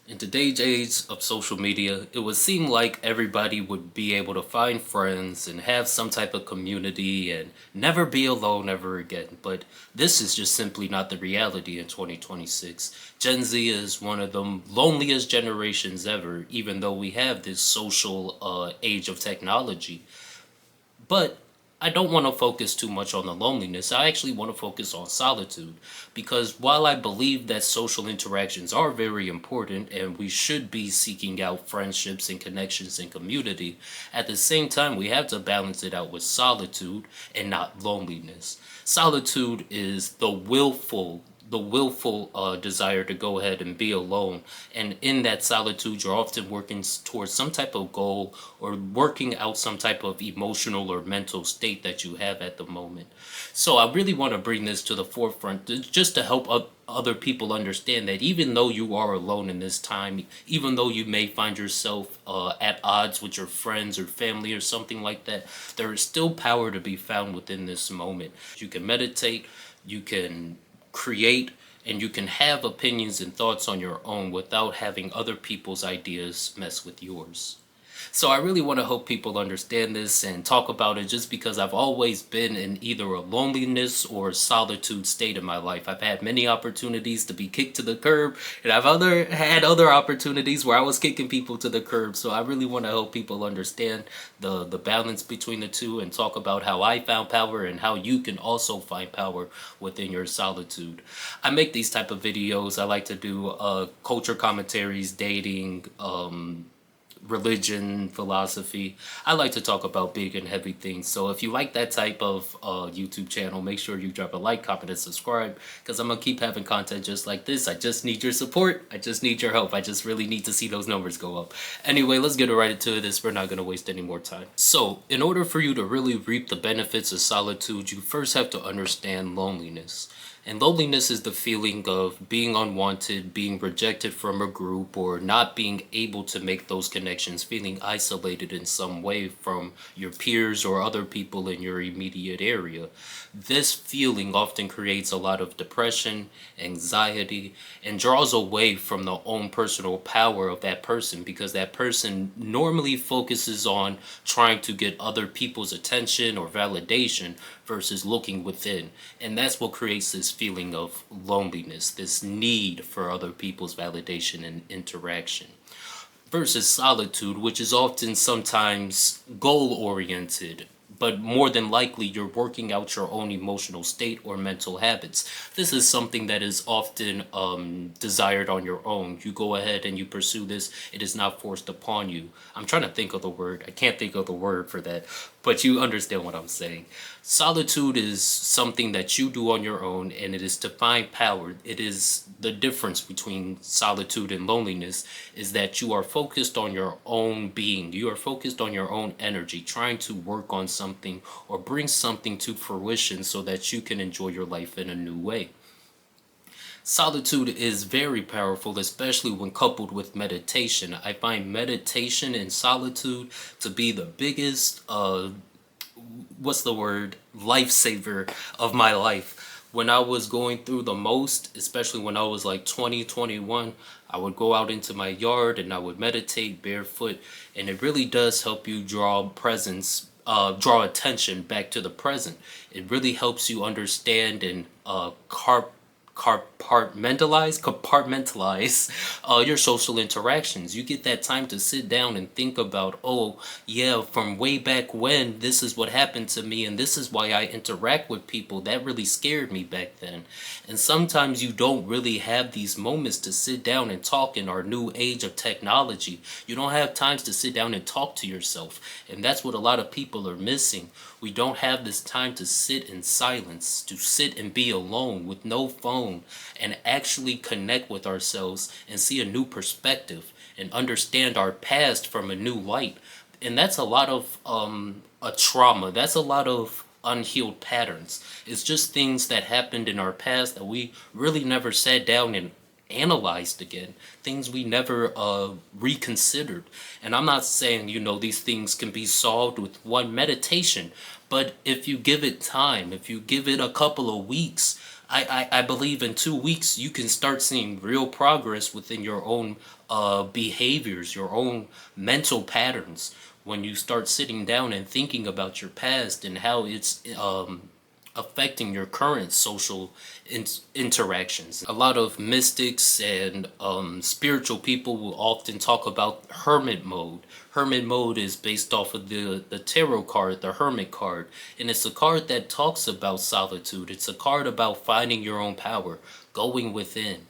In today's age of social media, it would seem like everybody would be able to find friends and have some type of community and never be alone ever again. But this is just simply not the reality in 2026. Gen Z is one of the loneliest generations ever, even though we have this social age of technology. But I don't want to focus too much on the loneliness. I actually want to focus on solitude because while I believe that social interactions are very important and we should be seeking out friendships and connections and community, at the same time we have to balance it out with solitude and not loneliness. Solitude is the willful desire to go ahead and be alone. And in that solitude, you're often working towards some type of goal or working out some type of emotional or mental state that you have at the moment. So I really want to bring this to the forefront just to help other people understand that even though you are alone in this time, even though you may find yourself at odds with your friends or family or something like that, there is still power to be found within this moment. You can meditate, you can create, and you can have opinions and thoughts on your own without having other people's ideas mess with yours. So I really want to hope people understand this and talk about it just because I've always been in either a loneliness or solitude state in my life. I've had many opportunities to be kicked to the curb, and had other opportunities where I was kicking people to the curb. So I really want to help people understand the balance between the two and talk about how I found power and how you can also find power within your solitude. I make these type of videos. I like to do culture commentaries, dating, religion, philosophy. I like to talk about big and heavy things. So if you like that type of YouTube channel, make sure you drop a like, comment, and subscribe because I'm going to keep having content just like this. I just need your support. I just need your help. I just really need to see those numbers go up. Anyway, let's get right into this. We're not going to waste any more time. So in order for you to really reap the benefits of solitude, you first have to understand loneliness. And loneliness is the feeling of being unwanted, being rejected from a group, or not being able to make those connections, feeling isolated in some way from your peers or other people in your immediate area. This feeling often creates a lot of depression, anxiety, and draws away from the own personal power of that person because that person normally focuses on trying to get other people's attention or validation versus looking within. And that's what creates this feeling of loneliness, this need for other people's validation and interaction. Versus solitude, which is often sometimes goal oriented, but more than likely you're working out your own emotional state or mental habits. This is something that is often desired on your own. You go ahead and you pursue this, it is not forced upon you. I'm trying to think of the word, I can't think of the word for that, but you understand what I'm saying. Solitude is something that you do on your own, and it is to find power. It is the difference between solitude and loneliness is that you are focused on your own being. You are focused on your own energy, trying to work on something or bring something to fruition so that you can enjoy your life in a new way. Solitude is very powerful, especially when coupled with meditation. I find meditation and solitude to be the biggest what's the word, lifesaver of my life. When I was going through the most, especially when I was like 20, 21, I would go out into my yard and I would meditate barefoot, and it really does help you draw attention back to the present. It really helps you understand and compartmentalize your social interactions. You get that time to sit down and think about, oh yeah, from way back when, this is what happened to me and this is why I interact with people. That really scared me back then. And sometimes you don't really have these moments to sit down and talk in our new age of technology. You don't have times to sit down and talk to yourself, and that's what a lot of people are missing. We don't have this time to sit in silence, to sit and be alone with no phone and actually connect with ourselves and see a new perspective and understand our past from a new light. And that's a lot of a trauma. That's a lot of unhealed patterns. It's just things that happened in our past that we really never sat down and analyzed again, things we never reconsidered. And I'm not saying, these things can be solved with one meditation, but if you give it time, if you give it a couple of weeks, I believe in 2 weeks you can start seeing real progress within your own behaviors, your own mental patterns. When you start sitting down and thinking about your past and how it's affecting your current social interactions. A lot of mystics and spiritual people will often talk about hermit mode. Hermit mode is based off of the tarot card, the hermit card. And it's a card that talks about solitude. It's a card about finding your own power, going within,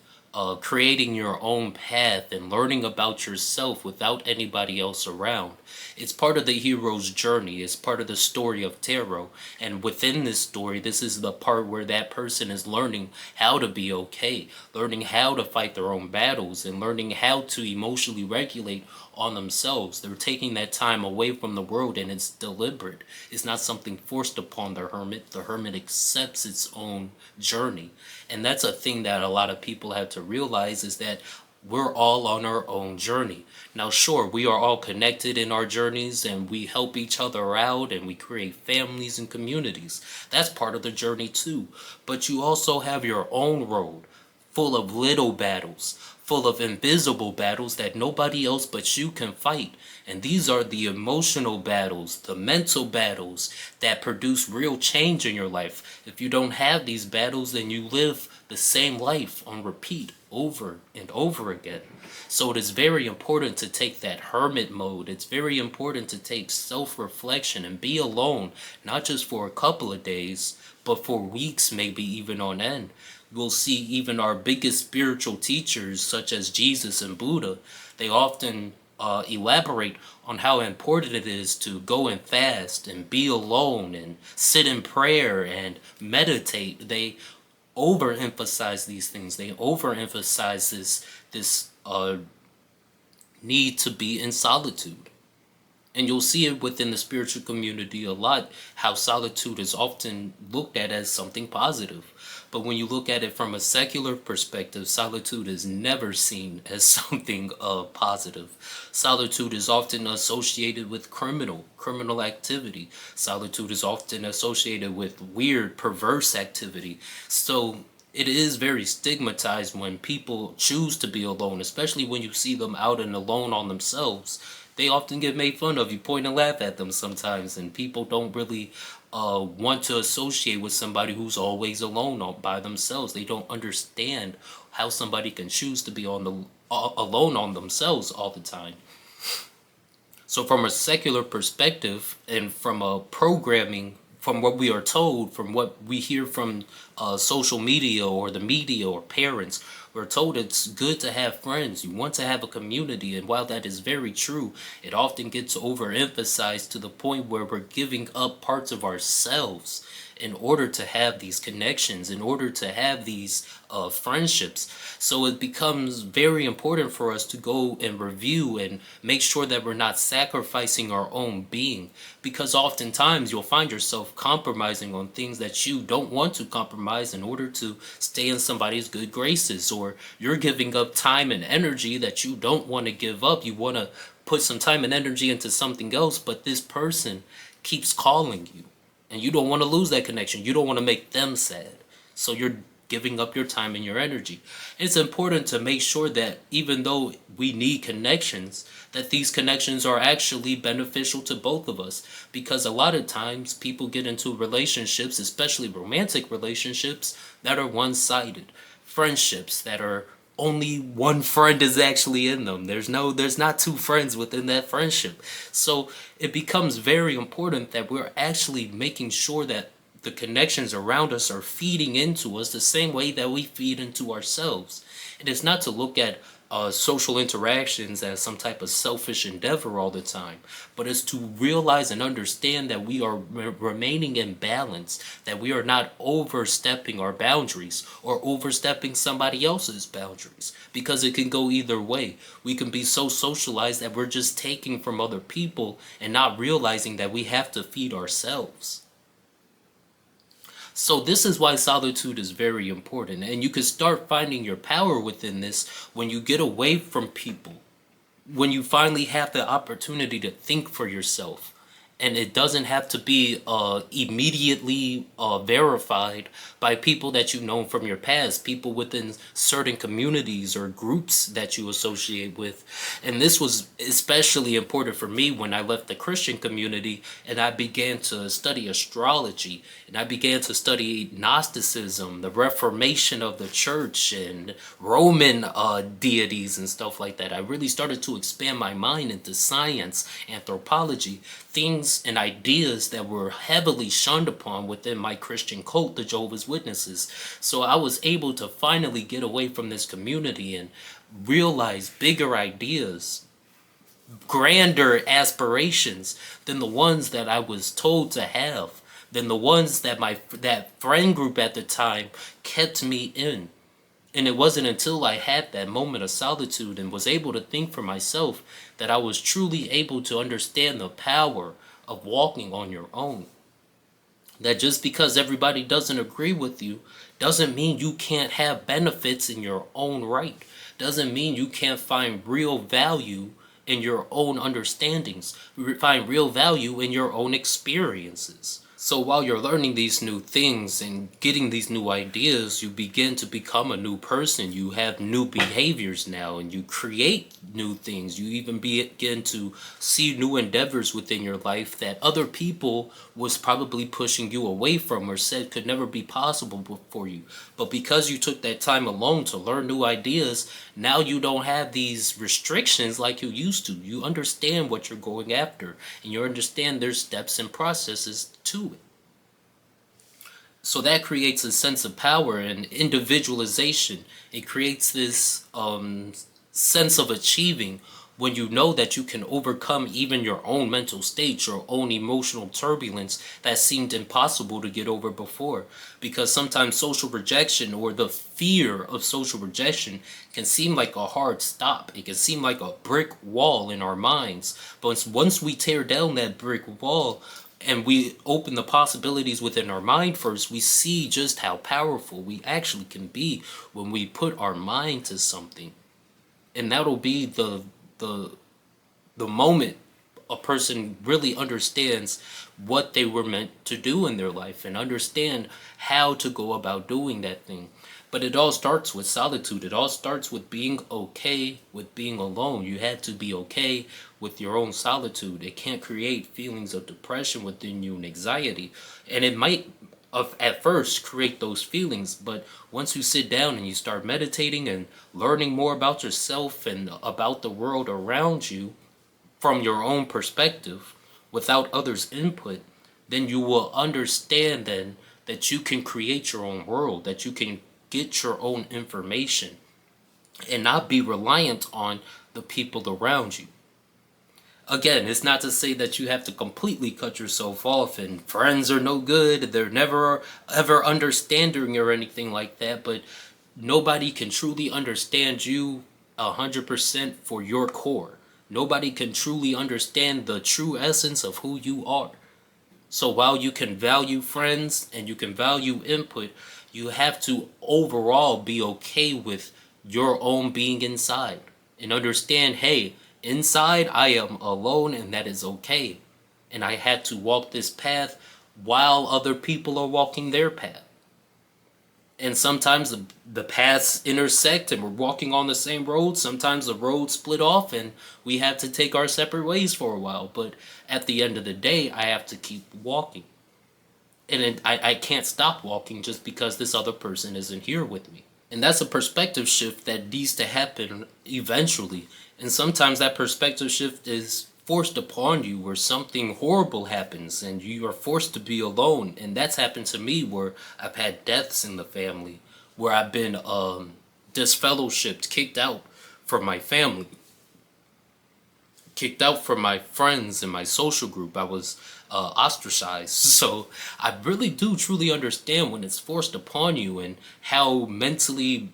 creating your own path and learning about yourself without anybody else around. It's part of the hero's journey. It's part of the story of tarot. And within this story, this is the part where that person is learning how to be okay, learning how to fight their own battles, and learning how to emotionally regulate on themselves. They're taking that time away from the world, and it's deliberate. It's not something forced upon the hermit. The hermit accepts its own journey. And that's a thing that a lot of people have to realize, is that we're all on our own journey. Now, sure, we are all connected in our journeys and we help each other out and we create families and communities. That's part of the journey too. But you also have your own road, full of little battles, full of invisible battles that nobody else but you can fight. And these are the emotional battles, the mental battles that produce real change in your life. If you don't have these battles, then you live the same life on repeat over and over again. So it is very important to take that hermit mode. It's very important to take self-reflection and be alone, not just for a couple of days, but for weeks, maybe even on end. We'll see even our biggest spiritual teachers, such as Jesus and Buddha, they often elaborate on how important it is to go and fast and be alone and sit in prayer and meditate. They overemphasize these things. They overemphasize this need to be in solitude. And you'll see it within the spiritual community a lot, how solitude is often looked at as something positive. But when you look at it from a secular perspective, solitude is never seen as something positive. Solitude is often associated with criminal activity. Solitude is often associated with weird, perverse activity. So it is very stigmatized when people choose to be alone, especially when you see them out and alone on themselves. They often get made fun of. You point and laugh at them sometimes, and people don't really want to associate with somebody who's always alone by themselves. They don't understand how somebody can choose to be alone on themselves all the time. So from a secular perspective and from a programming, from what we are told, from what we hear from social media or the media or parents, we're told it's good to have friends. You want to have a community. And while that is very true, it often gets overemphasized to the point where we're giving up parts of ourselves in order to have these connections, in order to have these friendships. So it becomes very important for us to go and review and make sure that we're not sacrificing our own being, because oftentimes you'll find yourself compromising on things that you don't want to compromise in order to stay in somebody's good graces, or you're giving up time and energy that you don't want to give up. You want to put some time and energy into something else, but this person keeps calling you. And you don't want to lose that connection. You don't want to make them sad. So you're giving up your time and your energy. It's important to make sure that even though we need connections, that these connections are actually beneficial to both of us. Because a lot of times people get into relationships, especially romantic relationships, that are one-sided. Friendships that are only one friend is actually in them. There's not two friends within that friendship. So it becomes very important that we're actually making sure that the connections around us are feeding into us the same way that we feed into ourselves. It is not to look at social interactions as some type of selfish endeavor all the time, but it's to realize and understand that we are remaining in balance, that we are not overstepping our boundaries or overstepping somebody else's boundaries, because it can go either way. We can be so socialized that we're just taking from other people and not realizing that we have to feed ourselves. So this is why solitude is very important, and you can start finding your power within this when you get away from people, when you finally have the opportunity to think for yourself and it doesn't have to be immediately verified by people that you know from your past, people within certain communities or groups that you associate with. And this was especially important for me when I left the Christian community and I began to study astrology, and I began to study Gnosticism, the Reformation of the church, and Roman deities and stuff like that. I really started to expand my mind into science, anthropology, things and ideas that were heavily shunned upon within my Christian cult, the Jehovah's Witnesses. So I was able to finally get away from this community and realize bigger ideas, grander aspirations than the ones that I was told to have, than the ones that that friend group at the time kept me in. And it wasn't until I had that moment of solitude and was able to think for myself that I was truly able to understand the power of walking on your own. That just because everybody doesn't agree with you doesn't mean you can't have benefits in your own right. Doesn't mean you can't find real value in your own understandings, find real value in your own experiences. So while you're learning these new things and getting these new ideas, you begin to become a new person. You have new behaviors now, and you create new things. You even begin to see new endeavors within your life that other people was probably pushing you away from or said could never be possible for you. But because you took that time alone to learn new ideas, now you don't have these restrictions like you used to. You understand what you're going after, and you understand there's steps and processes to it. So that creates a sense of power and individualization. It creates this sense of achieving when you know that you can overcome even your own mental state, your own emotional turbulence that seemed impossible to get over before. Because sometimes social rejection or the fear of social rejection can seem like a hard stop. It can seem like a brick wall in our minds. But once we tear down that brick wall, and we open the possibilities within our mind first, we see just how powerful we actually can be when we put our mind to something. And that'll be the the moment a person really understands what they were meant to do in their life and understand how to go about doing that thing. But it all starts with solitude. It all starts with being okay with being alone. You had to be okay with your own solitude. It can't create feelings of depression within you and anxiety. And it might at first create those feelings, but once you sit down and you start meditating and learning more about yourself and about the world around you from your own perspective without others' input, then you will understand then that you can create your own world, that you can get your own information and not be reliant on the people around you. Again, it's not to say that you have to completely cut yourself off and friends are no good, they're never ever understanding or anything like that, but nobody can truly understand you 100% for your core. Nobody can truly understand the true essence of who you are. So while you can value friends and you can value input, you have to overall be okay with your own being inside and understand, hey, inside I am alone and that is okay. And I had to walk this path while other people are walking their path. And sometimes the paths intersect and we're walking on the same road. Sometimes the roads split off and we have to take our separate ways for a while. But at the end of the day, I have to keep walking. And I can't stop walking just because this other person isn't here with me. And that's a perspective shift that needs to happen eventually. And sometimes that perspective shift is forced upon you where something horrible happens and you are forced to be alone. And that's happened to me where I've had deaths in the family, where I've been disfellowshipped, kicked out from my family, kicked out from my friends and my social group. I was ostracized. So I really do truly understand when it's forced upon you and how mentally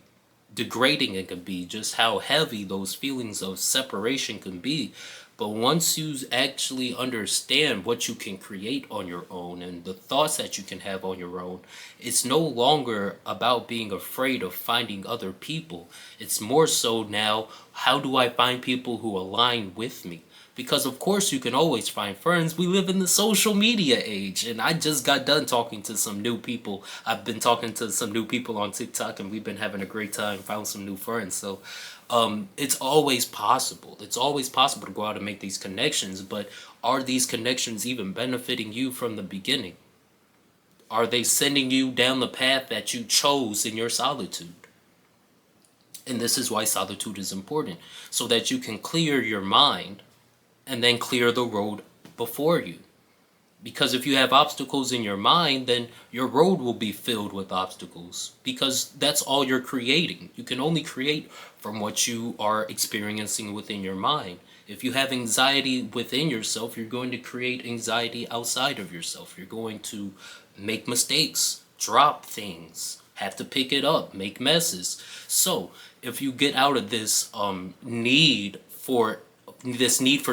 degrading it can be, just how heavy those feelings of separation can be. But once you actually understand what you can create on your own and the thoughts that you can have on your own, it's no longer about being afraid of finding other people. It's more so now, how do I find people who align with me? Because of course you can always find friends. We live in the social media age, and I just got done talking to some new people. I've been talking to some new people on TikTok, and we've been having a great time, found some new friends. So it's always possible. It's always possible to go out and make these connections, but are these connections even benefiting you from the beginning? Are they sending you down the path that you chose in your solitude? And this is why solitude is important, so that you can clear your mind and then clear the road before you. Because if you have obstacles in your mind, then your road will be filled with obstacles, because that's all you're creating. You can only create from what you are experiencing within your mind. If you have anxiety within yourself, you're going to create anxiety outside of yourself. You're going to make mistakes, drop things, have to pick it up, make messes. So if you get out of this need for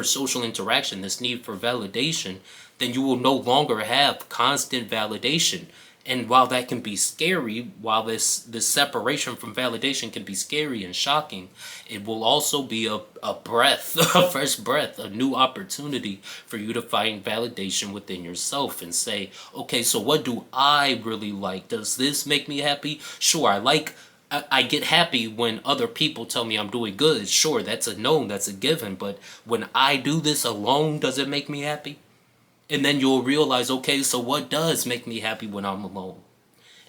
social interaction, this need for validation, then you will no longer have constant validation. And while that can be scary, while this separation from validation can be scary and shocking, it will also be a breath, a fresh breath, a new opportunity for you to find validation within yourself and say, okay, so what do I really like? Does this make me happy? Sure, I get happy when other people tell me I'm doing good. Sure, that's a known, that's a given. But when I do this alone, does it make me happy? And then you'll realize, okay, so what does make me happy when I'm alone?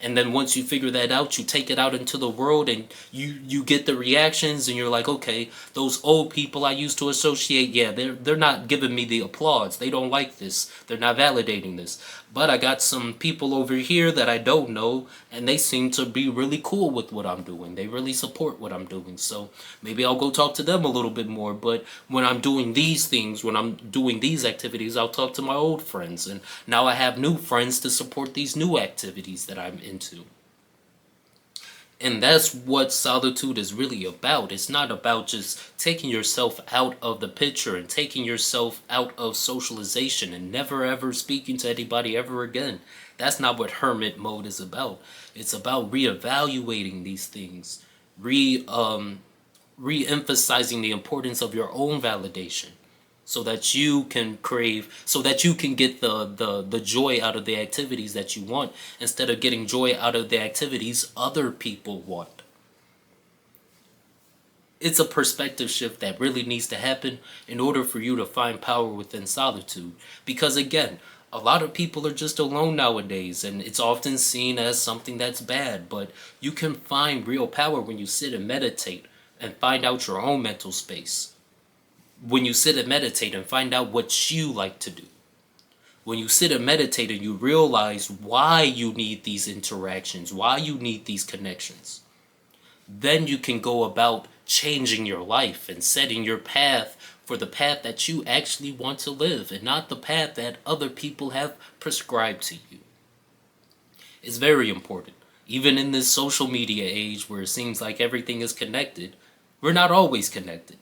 And then once you figure that out, you take it out into the world, and you get the reactions, and you're like, okay, those old people I used to associate, yeah, they're not giving me the applause. They don't like this. They're not validating this. But I got some people over here that I don't know, and they seem to be really cool with what I'm doing. They really support what I'm doing. So maybe I'll go talk to them a little bit more. But when I'm doing these things, when I'm doing these activities, I'll talk to my old friends. And now I have new friends to support these new activities that I'm into. And that's what solitude is really about. It's not about just taking yourself out of the picture and taking yourself out of socialization and never ever speaking to anybody ever again. That's not what hermit mode is about. It's about reevaluating these things, re-emphasizing the importance of your own validation, so that you can get the joy out of the activities that you want, instead of getting joy out of the activities other people want. It's a perspective shift that really needs to happen in order for you to find power within solitude. Because again, a lot of people are just alone nowadays, and it's often seen as something that's bad. But you can find real power when you sit and meditate and find out your own mental space. When you sit and meditate and find out what you like to do. When you sit and meditate and you realize why you need these interactions, why you need these connections, then you can go about changing your life and setting your path for the path that you actually want to live, and not the path that other people have prescribed to you. It's very important. Even in this social media age where it seems like everything is connected, we're not always connected.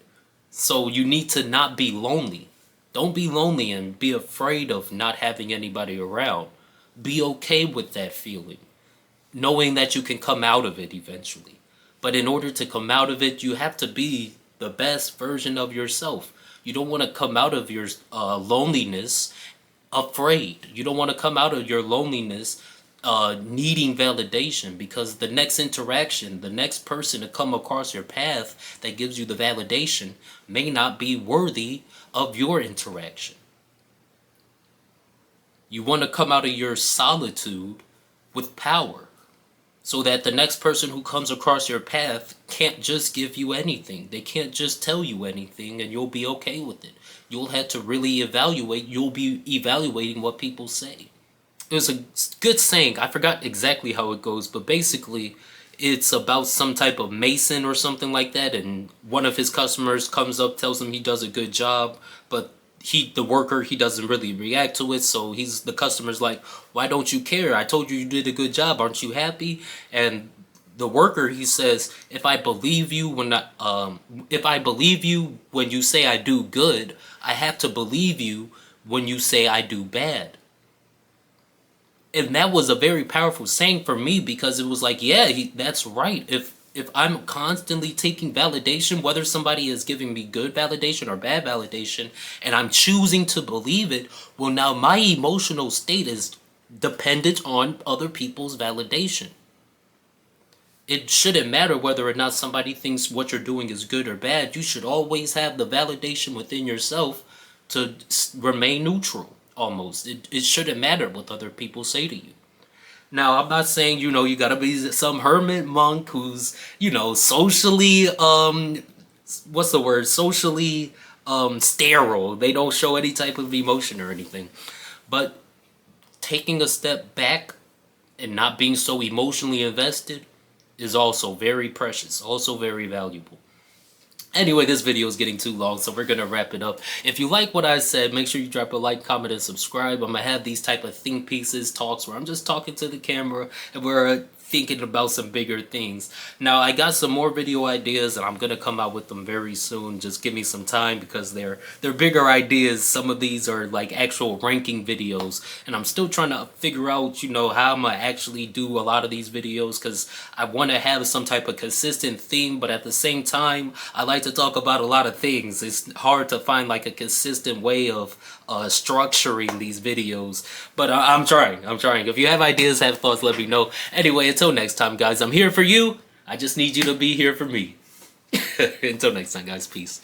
So you need to not be lonely. Don't be lonely and be afraid of not having anybody around. Be okay with that feeling, knowing that you can come out of it eventually. But in order to come out of it, you have to be the best version of yourself. You don't want to come out of your loneliness afraid. You don't want to come out of your loneliness needing validation, because the next interaction, the next person to come across your path that gives you the validation may not be worthy of your interaction. You want to come out of your solitude with power, so that the next person who comes across your path can't just give you anything. They can't just tell you anything and you'll be okay with it. You'll have to really evaluate. You'll be evaluating what people say. There's a good saying, I forgot exactly how it goes, but basically it's about some type of mason or something like that, and one of his customers comes up, tells him he does a good job, but the worker, he doesn't really react to it. So the customer's like, why don't you care? I told you did a good job. Aren't you happy? And the worker, he says, if I believe you when you say I do good, I have to believe you when you say I do bad. And that was a very powerful saying for me, because it was like, yeah, that's right. If if I'm constantly taking validation, whether somebody is giving me good validation or bad validation, and I'm choosing to believe it, well, now my emotional state is dependent on other people's validation. It shouldn't matter whether or not somebody thinks what you're doing is good or bad. You should always have the validation within yourself to remain neutral, almost. It shouldn't matter what other people say to you. Now, I'm not saying, you gotta be some hermit monk who's, socially, what's the word? Socially, sterile. They don't show any type of emotion or anything. But taking a step back and not being so emotionally invested is also very precious, also very valuable. Anyway, this video is getting too long, so we're going to wrap it up. If you like what I said, make sure you drop a like, comment, and subscribe. I'm going to have these type of think pieces, talks, where I'm just talking to the camera, and we're thinking about some bigger things. Now, I got some more video ideas, and I'm going to come out with them very soon. Just give me some time, because they're bigger ideas. Some of these are like actual ranking videos, and I'm still trying to figure out, how I'm going to actually do a lot of these videos, because I want to have some type of consistent theme, but at the same time, I like to talk about a lot of things. It's hard to find like a consistent way of structuring these videos, but I'm trying. If you have ideas, have thoughts, let me know. Anyway, until next time, guys, I'm here for you. I just need you to be here for me. Until next time, guys, peace.